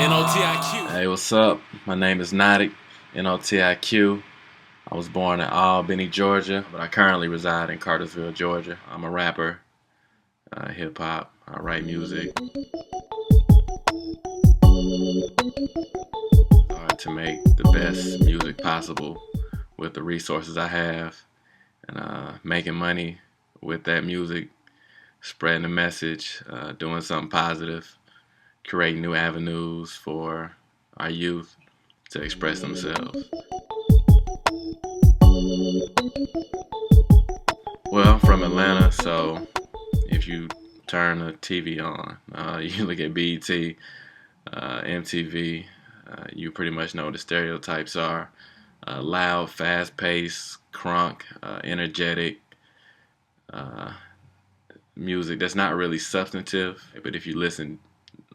NoTiQ. Hey, what's up? My name is NoTiQ, NoTiQ. I was born in Albany, Georgia, but I currently reside in Cartersville, Georgia. I'm a rapper, hip-hop, I write music. It's hard to make the best music possible with the resources I have, and making money with that music, spreading the message, doing something positive, create new avenues for our youth to express themselves. Well, I'm from Atlanta, so if you turn the TV on, you look at BET, MTV, you pretty much know what the stereotypes are. Loud, fast-paced, crunk, energetic music that's not really substantive, but if you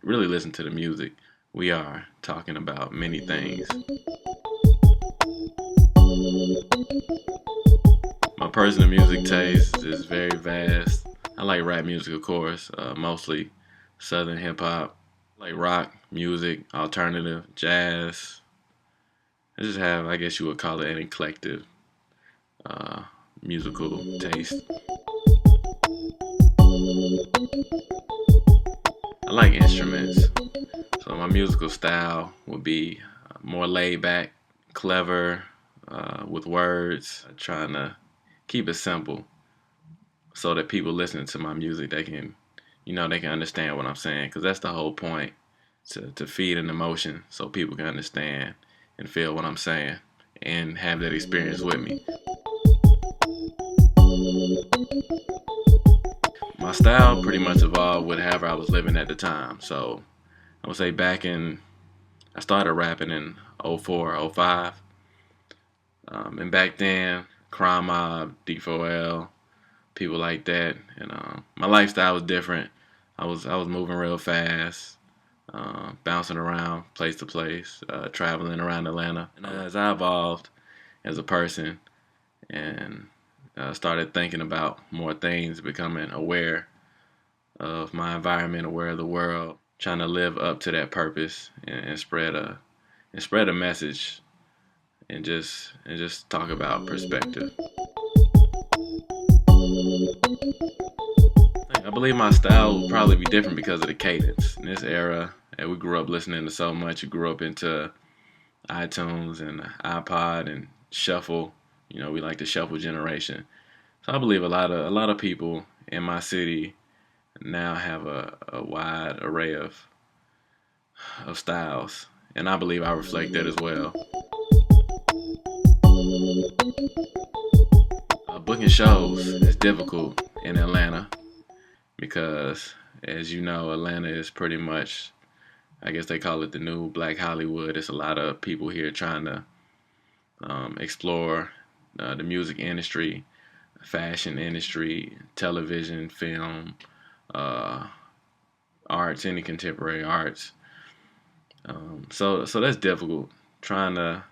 really listen to the music, we are talking about many things. My personal music taste is very vast. I like rap music, of course, mostly southern hip hop. I like rock music, alternative, jazz. I just have, I guess you would call it, an eclectic musical taste. I like instruments, so my musical style would be more laid back, clever, with words, trying to keep it simple so that people listening to my music, they can understand what I'm saying, because that's the whole point, to feed an emotion so people can understand and feel what I'm saying and have that experience with me. My style pretty much evolved with however I was living at the time. So I would say I started rapping in 04, 05. And back then, Crime Mob, D4L, people like that. And my lifestyle was different. I was moving real fast, bouncing around place to place, traveling around Atlanta. And as I evolved as a person and started thinking about more things, becoming aware of my environment, aware of the world, trying to live up to that purpose and spread a message and just talk about perspective. I believe my style will probably be different because of the cadence. In this era, we grew up listening to so much. You grew up into iTunes and iPod and shuffle. We like the shuffle generation. So I believe a lot of people in my city now have a wide array of styles, and I believe I reflect that as well. Booking shows is difficult in Atlanta because, as you know, Atlanta is pretty much, I guess they call it the new Black Hollywood. It's a lot of people here trying to explore the music industry, fashion industry, television, film, arts, any contemporary arts. So that's difficult, trying to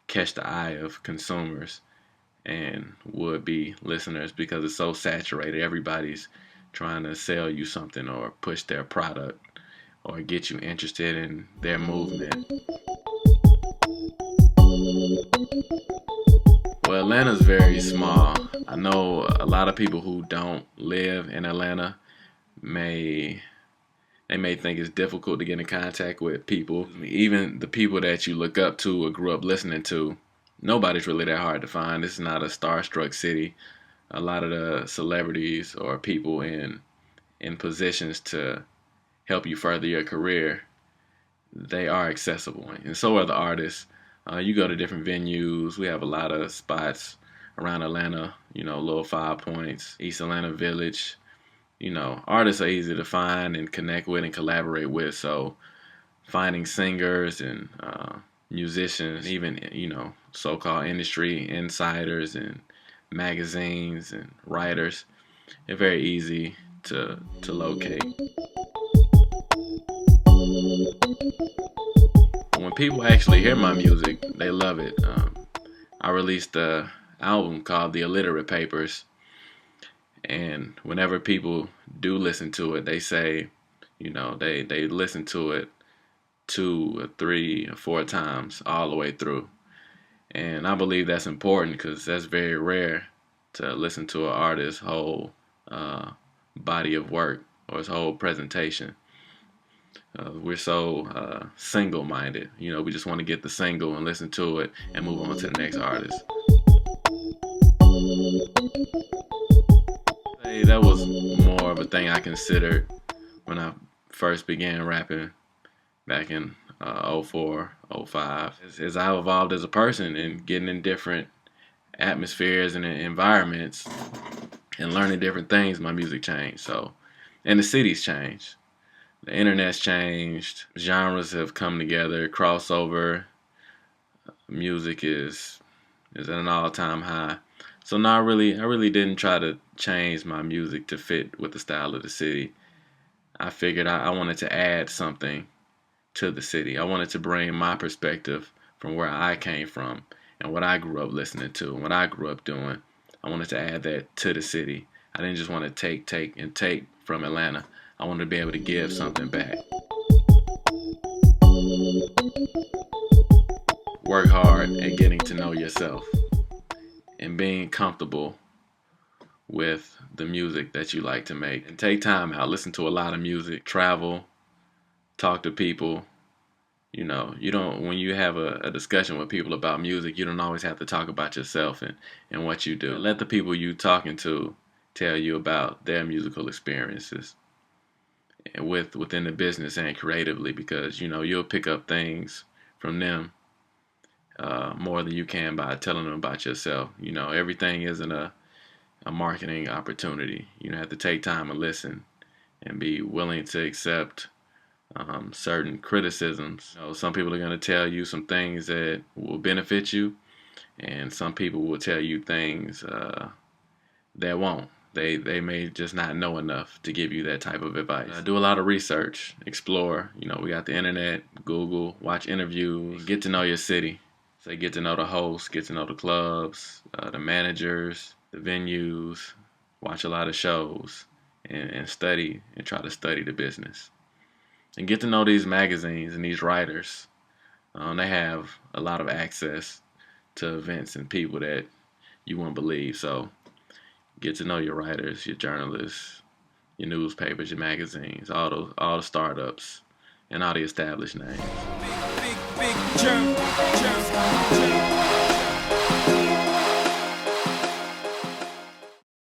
catch the eye of consumers and would-be listeners because it's so saturated. Everybody's trying to sell you something or push their product or get you interested in their movement. Well, Atlanta's very small. I know a lot of people who don't live in Atlanta may think it's difficult to get in contact with people. Even the people that you look up to or grew up listening to, nobody's really that hard to find. This is not a starstruck city. A lot of the celebrities or people in positions to help you further your career, they are accessible, and so are the artists. You go to different venues. We have a lot of spots around Atlanta, Little 5 Points, East Atlanta Village. Artists are easy to find and connect with and collaborate with. So finding singers and musicians, even so-called industry insiders and magazines and writers. It's very easy to locate. When people actually hear my music, they love it. I released an album called the iLliterate Papers, and whenever people do listen to it, they say, they listen to it 2 or 3 or 4 times all the way through. And I believe that's important because that's very rare to listen to an artist's whole body of work or his whole presentation. We're so single-minded. We just want to get the single and listen to it and move on to the next artist. That was more of a thing I considered when I first began rapping back in 04, 05. As I evolved as a person and getting in different atmospheres and environments and learning different things, my music changed. So, and the city's changed. The internet's changed. Genres have come together. Crossover music is at an all-time high. So now I really didn't try to change my music to fit with the style of the city. I figured I wanted to add something to the city. I wanted to bring my perspective from where I came from and what I grew up listening to and what I grew up doing. I wanted to add that to the city. I didn't just want to take from Atlanta. I wanted to be able to give something back. Work hard at getting to know yourself and being comfortable with the music that you like to make. And take time out, listen to a lot of music, travel, talk to people. You don't, when you have a discussion with people about music, you don't always have to talk about yourself and what you do. Let the people you talking to tell you about their musical experiences and within the business and creatively, because you'll pick up things from them more than you can by telling them about yourself. Everything isn't a marketing opportunity. You have to take time and listen and be willing to accept certain criticisms. Some people are going to tell you some things that will benefit you, and some people will tell you things that won't. They may just not know enough to give you that type of advice. Do a lot of research, explore. We got the internet, Google, watch interviews, get to know your city. So get to know the hosts, get to know the clubs, the managers, the venues, watch a lot of shows, and study and try to study the business. And get to know these magazines and these writers. They have a lot of access to events and people that you wouldn't believe. So get to know your writers, your journalists, your newspapers, your magazines, all the startups, and all the established names. Big germ.